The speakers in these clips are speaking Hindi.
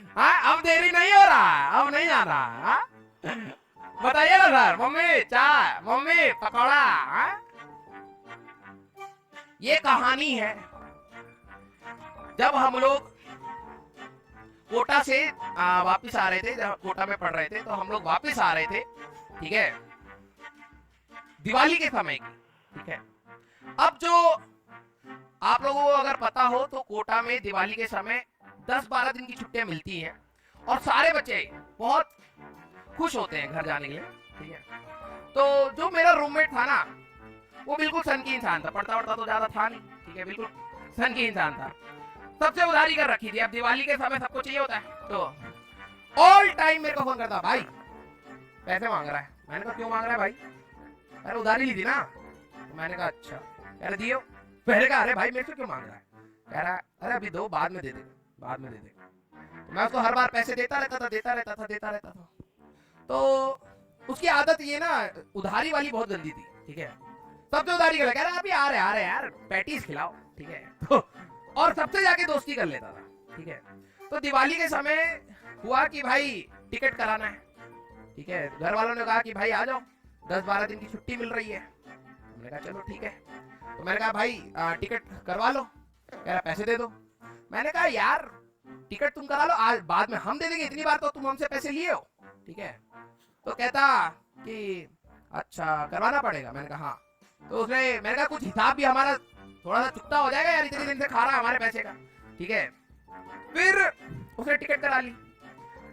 हाँ, अब देरी नहीं हो रहा, अब नहीं आना। हाँ? बताइए ना सर, मम्मी चाय, मम्मी पकौड़ा। हाँ? ये कहानी है जब हम लोग कोटा से वापस आ रहे थे, जब कोटा में पढ़ रहे थे, तो हम लोग वापस आ रहे थे, ठीक है, दिवाली के समय की, ठीक है। अब जो आप लोगों को अगर पता हो तो कोटा में दिवाली के समय 10-12 दिन की छुट्टियां मिलती हैं और सारे बच्चे बहुत खुश होते हैं घर जाने के लिए, ठीक है। तो जो मेरा रूममेट था ना, वो बिल्कुल सन की इंसान था, पढ़ता पढ़ता तो ज्यादा था नहीं, ठीक है, बिल्कुल सन की इंसान था। सबसे उधारी कर रखी थी, अब दिवाली के समय सबको चाहिए होता है, तो ऑल टाइम मेरे को फोन करता, भाई पैसे मांग रहा है। मैंने कहा क्यों मांग रहा है भाई? अरे उधारी ली थी ना। तो मैंने कहा अच्छा। कह रहा दियो। पहले कहा अरे भाई मेरे से क्यों मांग रहा है? कह रहा अरे अभी दो, बाद में दे दे, बाद में दे दे। तो मैं उसको हर बार पैसे देता रहता था, देता रहता था, देता रहता था। तो उसकी आदत ये ना, उधारी वाली बहुत गंदी थी, ठीक है। सबसे उधारी कर, कह रहा अभी आ रहे यार पैटीज खिलाओ, ठीक है। तो और सबसे जाके दोस्ती कर लेता था, ठीक है। तो दिवाली के समय हुआ कि भाई टिकट कराना है, ठीक है। घर वालों ने कहा कि भाई आ जाओ, 10-12 दिन की छुट्टी मिल रही है। मैंने कहा चलो ठीक है। तो मैंने कहा भाई टिकट करवा लो। कह रहा पैसे दे दो। मैंने कहा यार टिकट तुम करा लो, आज बाद में हम दे देंगे, इतनी बार तो तुम हमसे पैसे लिए हो, ठीक है। तो कहता कि अच्छा करवाना पड़ेगा। मैंने कहा हाँ। तो उसने, मैंने कहा कुछ हिसाब भी हमारा थोड़ा सा चुकता हो जाएगा यार, इतने दिन से खा रहा है हमारे पैसे का, ठीक है। फिर उसने टिकट करा ली।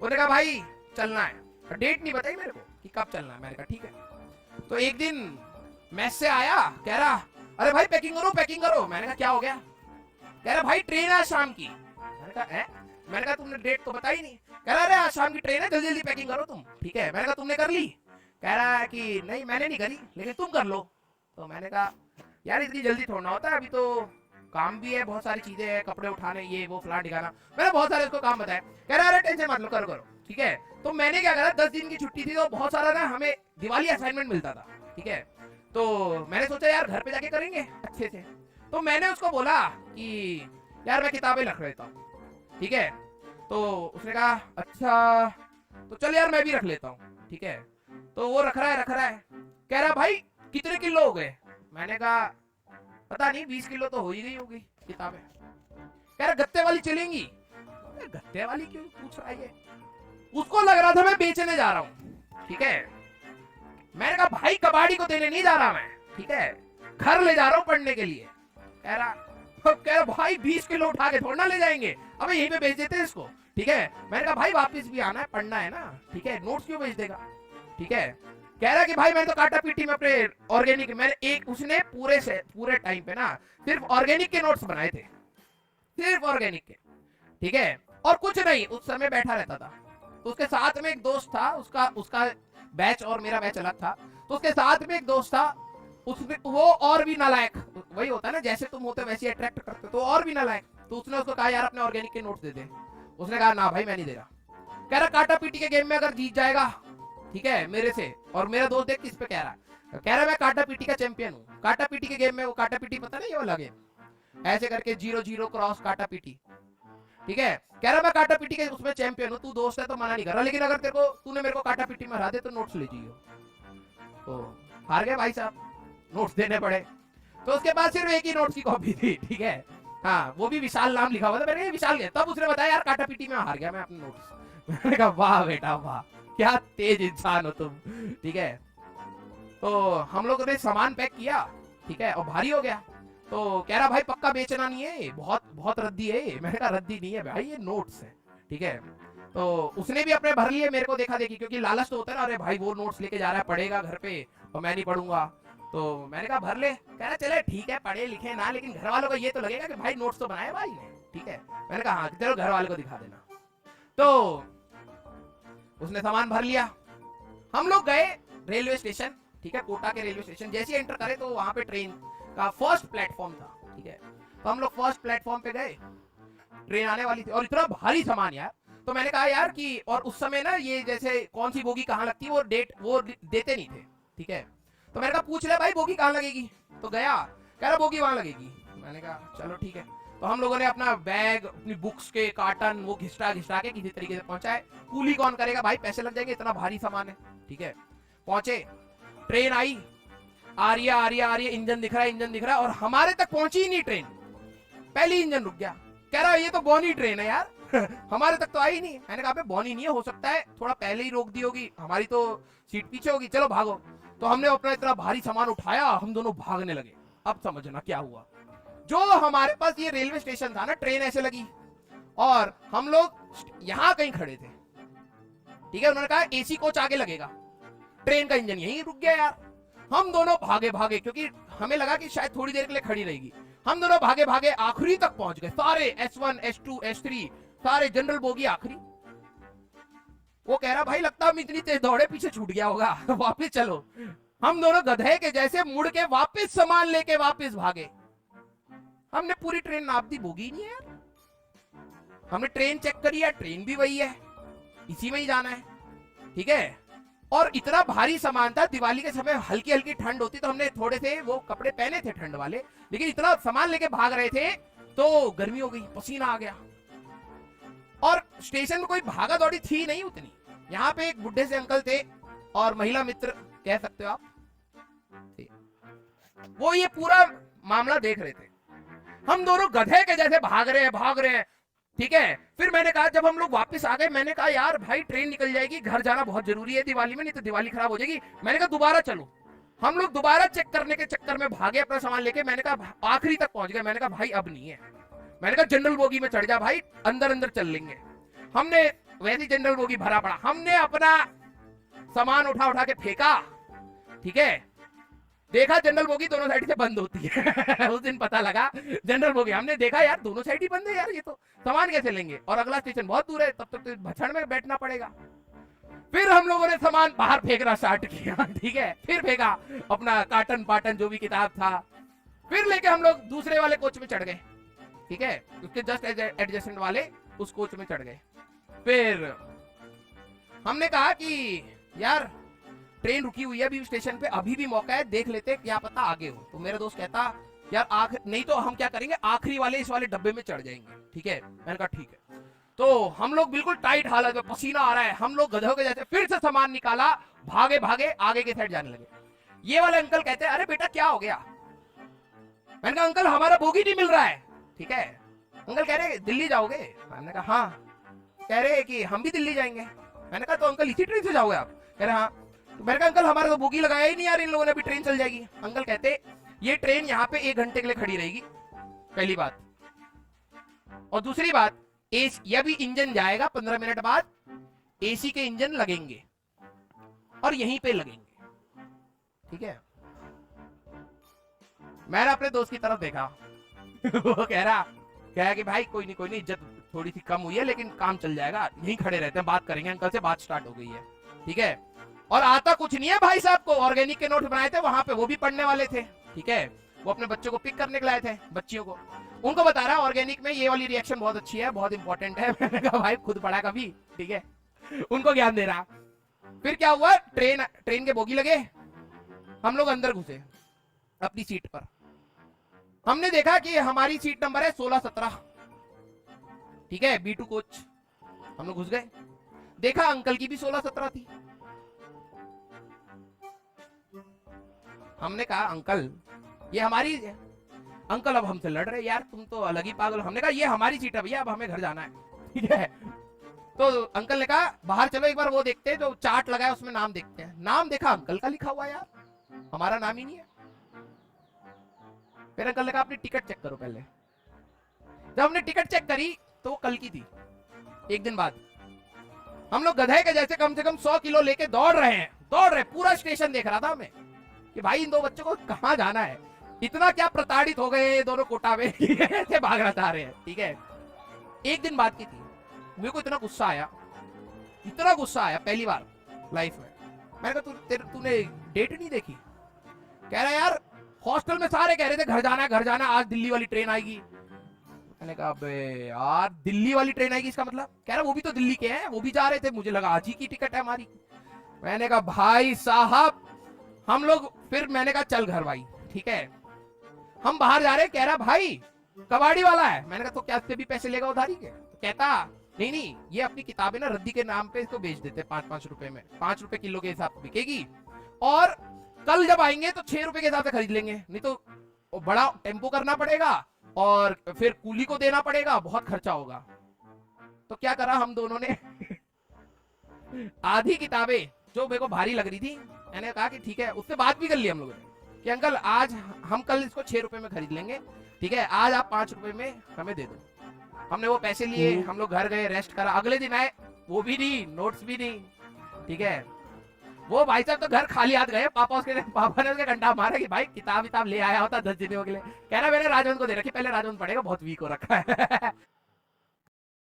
उसने कहा भाई चलना है, डेट नहीं बताई मेरे को कि कब चलना है। मैंने कहा ठीक है। तो एक दिन मैस से आया, कह रहा अरे भाई पैकिंग करो पैकिंग करो। मैंने कहा क्या हो गया? कह रहा भाई ट्रेन है शाम की। मैंने कहा है? मैंने कहा तुमने डेट तो बताई नहीं। कह रहा अरे आज शाम की ट्रेन है, जल्दी जल्दी पैकिंग करो तुम, ठीक है। मैंने कहा तुमने कर ली? कह रहा है कि नहीं मैंने नहीं करी, लेकिन तुम कर लो। तो मैंने कहा यार इतनी जल्दी थोड़ा होता है, अभी तो काम भी है, बहुत सारी चीजें हैं, कपड़े उठाने, ये वो फलाना ठिकाना। मैंने बहुत सारे उसको काम बताया। कह रहा अरे टेंशन मत लो, करो करो, ठीक है। तो मैंने क्या करा, 10 दिन की छुट्टी थी तो बहुत सारा ना हमें दिवाली असाइनमेंट मिलता था, ठीक है। तो मैंने सोचा यार घर पे जाके करेंगे अच्छे से। तो मैंने उसको बोला कि यार मैं किताबें रख लेता हूँ, ठीक है। तो उसने कहा अच्छा तो चल यार मैं भी रख लेता हूँ, ठीक है। तो वो रख रहा है। कह रहा भाई कितने किलो हो गए? मैंने कहा पता नहीं 20 किलो तो हो ही गई होगी किताबें। कह रहा गत्ते वाली चलेंगी? गत्ते वाली क्यों पूछ रहा है? उसको लग रहा था मैं बेचने जा रहा हूँ, ठीक है। मैंने कहा भाई कबाड़ी को देने नहीं जा रहा मैं, ठीक है, घर ले जा रहा हूँ पढ़ने के लिए। कह रहा भाई 20 किलो उठा के थोड़ा ना ले जाएंगे, अब यहीं पे बेच देते हैं इसको, ठीक है। मैंने कहा भाई वापस भी आना है, पढ़ना है ना, ठीक है, नोट्स क्यों बेच देगा, ठीक है। कह रहा कि भाई मैं तो काटा पीटी में अपने ऑर्गेनिक, मैंने एक उसने पूरे टाइम पे ना सिर्फ ऑर्गेनिक के नोट्स बनाए थे, सिर्फ ऑर्गेनिक के, ठीक है। और कुछ नहीं, उस समय बैठा रहता था। तो उसके साथ में एक दोस्त था, उसका उसका बैच और मेरा बैच अलग था। तो उसके साथ में एक दोस्त था, उसमें वो और भी नालायक, वही होता है ना जैसे तुम होते वैसे अट्रैक्ट करते, तो और भी नालायक। तो उसने उसको कहा यार अपने ऑर्गेनिक के नोट्स दे दे। उसने कहा ना भाई मैं नहीं दे रहा। कह रहा काटा पीटी के गेम में अगर जीत जाएगा, ठीक है, मेरे से, और मेरा दोस्त देख किस पे कह रहा है, कह रहा मैं काटा पीटी का चैंपियन हूँ। काटा पीटी के गेम में, वो काटा पीटी पता नहीं, वो लगे ऐसे करके 0-0 क्रॉस काटा पीटी, ठीक है। कह रहा मैं काटा पीटी के उसमें चैंपियन हूँ, तू दोस्त है तो मना नहीं कर रहा, लेकिन अगर तेरे को तूने मेरे को काटा पीटी में हरा दे तो नोट्स ले जाइयो। तो हार गए भाई साहब, नोट्स देने पड़े। तो उसके पास सिर्फ एक ही नोट्स की कॉपी थी, ठीक है। हाँ वो भी विशाल नाम लिखा हुआ था, मैंने विशाल गया। तब उसने बताया यार काटा पीटी में हार गया मैं अपने नोट्स। मैंने कहा वाह बेटा वाह, क्या तेज इंसान हो तुम, ठीक है। तो हम लोगों ने सामान पैक किया, ठीक है, और भारी हो गया। तो कह रहा भाई पक्का बेचना नहीं है, बहुत बहुत रद्दी है। मैंने कहा रद्दी नहीं है भाई, ये नोट्स है, ठीक है। तो उसने भी अपने भर लिए, मेरे को देखा देखी, क्योंकि लालच तो होता है ना, अरे भाई वो नोट्स लेके जा रहा है, पढ़ेगा घर पे और मैं नहीं पढ़ूंगा। तो मैंने कहा भर ले। कह रहा चले ठीक है, पढ़े लिखे ना, लेकिन घर वालों को ये तो लगेगा कि भाई नोट्स तो बनाए भाई ने, ठीक है। मैंने कहा हाँ चलो घर वालों को दिखा देना। तो उसने सामान भर लिया। हम लोग गए रेलवे स्टेशन, ठीक है, कोटा के रेलवे स्टेशन। जैसे एंटर करे तो वहां पे ट्रेन का फर्स्ट प्लेटफॉर्म था, ठीक है। तो हम लोग फर्स्ट प्लेटफॉर्म पे गए, ट्रेन आने वाली थी और इतना भारी सामान यार। तो मैंने कहा यार कि, और उस समय ना ये जैसे कौन सी बोगी कहाँ लगती है वो डेट वो देते नहीं थे, ठीक है। तो मैंने कहा पूछ ले भाई बोगी कहाँ लगेगी। तो गया, कह रहा बोगी वहां लगेगी। मैंने कहा चलो ठीक है। तो हम लोगों ने अपना बैग, अपनी बुक्स के कार्टन वो घिसटा घिसटा के किसी तरीके से पहुंचाए। कूली कौन करेगा भाई, पैसे लग जाएंगे, इतना भारी सामान है। ठीक है, पहुंचे, ट्रेन आई, आ रही है आ रही है आ रही है, इंजन दिख रहा है इंजन दिख रहा है, और हमारे तक पहुंची ही नहीं ट्रेन। पहली इंजन रुक गया, कह रहा है ये तो बॉनी ट्रेन है यार हमारे तक तो आई नहीं। मैंने कहा बॉनी नहीं है, हो सकता है थोड़ा पहले ही रोक दी होगी, हमारी तो सीट पीछे होगी, चलो भागो। तो हमने अपना इतना भारी सामान उठाया, हम दोनों भागने लगे। अब समझना क्या हुआ, जो हमारे पास ये रेलवे स्टेशन था ना, ट्रेन ऐसे लगी और हम लोग यहां कहीं खड़े थे। ठीक है, उन्होंने कहा एसी कोच आगे लगेगा, ट्रेन का इंजन यहीं रुक गया यार। हम दोनों भागे भागे, क्योंकि हमें लगा कि शायद थोड़ी देर के लिए खड़ी रहेगी। हम दोनों भागे भागे आखिरी तक पहुंच गए, सारे S1 S2 S3 सारे जनरल बोगी आखिरी। वो कह रहा भाई लगता हम इतनी तेज दौड़े पीछे छूट गया होगा वापस चलो। हम दोनों गधे के जैसे मुड़ के वापस सामान लेके वापस भागे। हमने पूरी ट्रेन नाप दी, बोगी नहीं है यार। हमने ट्रेन चेक करी है, ट्रेन भी वही है, इसी में ही जाना है। ठीक है, और इतना भारी सामान था, दिवाली के समय हल्की हल्की ठंड होती तो हमने थोड़े से वो कपड़े पहने थे ठंड वाले, लेकिन इतना सामान लेके भाग रहे थे तो गर्मी हो गई, पसीना आ गया। और स्टेशन में कोई भागा दौड़ी थी नहीं उतनी। यहाँ पे एक बुढ़े से अंकल थे और महिला मित्र कह सकते हो आप, वो ये पूरा मामला देख रहे थे। हम दोनों गधे के जैसे भाग रहे हैं। ठीक है, फिर मैंने कहा, जब हम लोग वापस आ गए, मैंने कहा यार भाई ट्रेन निकल जाएगी, घर जाना बहुत जरूरी है दिवाली में, नहीं तो दिवाली खराब हो जाएगी। मैंने कहा दोबारा चलो। हम लोग दोबारा चेक करने के चक्कर में भागे अपना सामान लेके। मैंने कहा आखिरी तक पहुंच गए। मैंने कहा भाई अब नहीं है। मैंने कहा जनरल बोगी में चढ़ जा भाई, अंदर अंदर चल लेंगे। हमने वैसी जनरल बोगी भरा पड़ा, हमने अपना सामान उठा उठा के फेंका। ठीक है, देखा जनरल बोगी दोनों साइड से बंद होती है उस दिन पता लगा जनरल बोगी, हमने देखा यार दोनों साइड ही बंद है यार, ये तो सामान कैसे लेंगे, और अगला स्टेशन बहुत दूर है, तब तक तो भछड़ में बैठना पड़ेगा। फिर हम लोगों ने सामान बाहर फेंकना स्टार्ट किया। ठीक है, फिर फेंका अपना कार्टन पाटन जो भी किताब था, फिर लेके हम लोग दूसरे वाले कोच में चढ़ गए। ठीक है, उसके जस्ट एडजेसेंट वाले उस कोच में चढ़ गए। फिर हमने कहा कि यार ट्रेन रुकी हुई है अभी स्टेशन पे, अभी भी मौका है, देख लेते क्या पता आगे हो। तो मेरा दोस्त कहता यार नहीं तो हम क्या करेंगे, आखिरी वाले इस वाले डब्बे में चढ़ जाएंगे। ठीक है, मैंने कहा ठीक है। तो हम लोग बिल्कुल टाइट हालत में, पसीना आ रहा है, हम लोग गधों के जैसे फिर से सामान निकाला, भागे भागे आगे के साइड जाने लगे। ये वाले अंकल कहते हैं अरे बेटा क्या हो गया। मैंने कहा अंकल हमारा बोगी नहीं मिल रहा है। ठीक है, अंकल कह रहे दिल्ली जाओगे। मैंने कहा हाँ। कह रहे कि हम भी दिल्ली जाएंगे। मैंने कहा तो अंकल इसी ट्रेन से जाओगे आप। कह रहे हाँ। तो मैंने कहा अंकल हमारा तो बोगी लगाया ही नहीं यार, इन लोगों ने, अभी ट्रेन चल जाएगी। अंकल कहते ये ट्रेन यहाँ पे 1 घंटे के लिए खड़ी रहेगी, पहली बात, और दूसरी बात ये भी इंजन जाएगा 15 मिनट बाद, एसी के इंजन लगेंगे और यहीं पे लगेंगे। ठीक है, मैंने अपने दोस्त की तरफ देखा वो कह रहा कि भाई कोई नहीं इज्जत थोड़ी सी कम हुई है लेकिन काम चल जाएगा, यहीं खड़े रहते हैं, बात करेंगे। अंकल से बात स्टार्ट हो गई है। ठीक है, और आता कुछ नहीं है भाई साहब को, ऑर्गेनिक के नोट बनाए थे वहां पे, वो भी पढ़ने वाले थे। ठीक है, वो अपने बच्चों को पिक करने के लाए थे, बच्चियों को, उनको बता रहा ऑर्गेनिक में ये वाली रिएक्शन बहुत अच्छी है, बहुत इंपॉर्टेंट है। मैंने कहा भाई खुद पढ़ा कभी। ठीक है, उनको ज्ञान दे रहा। फिर क्या हुआ, ट्रेन के बोगी लगे, हम लोग अंदर घुसे अपनी सीट पर। हमने देखा कि हमारी सीट नंबर है 16-17। ठीक है, B2 कोच। हम लोग घुस गए, देखा अंकल की भी 16-17 थी। हमने कहा अंकल ये हमारी, अंकल अब हमसे लड़ रहे यार, तुम तो अलग ही पागल। हमने कहा ये हमारी सीट है भैया, अब हमें घर जाना है। ठीक है, तो अंकल ने कहा बाहर चलो एक बार वो देखते हैं, जो चार्ट लगा है उसमें नाम देखते हैं। नाम देखा अंकल का लिखा हुआ यार, हमारा नाम ही नहीं है। फिर अंकल ने कहा अपनी टिकट चेक करो पहले। जब हमने टिकट चेक करी तो वो कल की थी, 1 दिन बाद। हम लोग गधे के जैसे कम से कम 100 किलो लेके दौड़ रहे, पूरा स्टेशन देख रहा था हमें कि भाई इन दो बच्चों को कहां जाना है। इतना क्या प्रताड़ित हो गए दोनों कोटा में ऐसे भागना चाह रहे हैं। ठीक है, 1 दिन बाद की थी। मेरे को इतना गुस्सा आया पहली बार लाइफ में। मैंने कहा तूने डेट नहीं देखी। कह रहा यार हॉस्टल में सारे कह रहे थे घर जाना, आज दिल्ली वाली ट्रेन आएगी। मैंने कहा बे यार दिल्ली वाली ट्रेन आएगी इसका मतलब, कह रहा वो भी तो दिल्ली के हैं, वो भी जा रहे थे, मुझे लगा आज ही की टिकट है हमारी। मैंने कहा भाई साहब हम लोग, फिर मैंने कहा चल घर भाई। ठीक है, हम बाहर जा रहे हैं, कह रहा भाई कबाड़ी वाला है। मैंने कहा तो क्या इससे भी पैसे लेगा उधारी के? तो कहता नहीं नहीं, ये अपनी किताबें ना रद्दी के नाम पे इसको बेच देते 5-5 रुपए में, 5 रुपए किलो के हिसाब से बिकेगी, और कल जब आएंगे तो 6 रुपए के हिसाब से खरीद लेंगे, नहीं तो बड़ा टेम्पो करना पड़ेगा और फिर कूली को देना पड़ेगा, बहुत खर्चा होगा। तो क्या करा हम दोनों ने आधी किताबें जो मेरे को भारी लग रही थी, मैंने कहा कि ठीक है, उससे बात भी कर ली हम लोगों ने कि अंकल आज हम कल इसको 6 रुपए में खरीद लेंगे, ठीक है, आज आप 5 रुपए में हमें दे दो। हमने वो पैसे लिए, हम लोग घर गए, रेस्ट करा, अगले दिन आए, वो भी नहीं, नोट्स भी नहीं, ठीक है। वो भाई साहब तो घर खाली हाथ गए, पापा ने उसके घंटा मारा कि भाई किताब ले आया होता 10 दिनों के लिए। कह रहा मैंने राजवंत को दे रखी, पहले राजवंत पढ़ेगा, बहुत वीक हो रखा है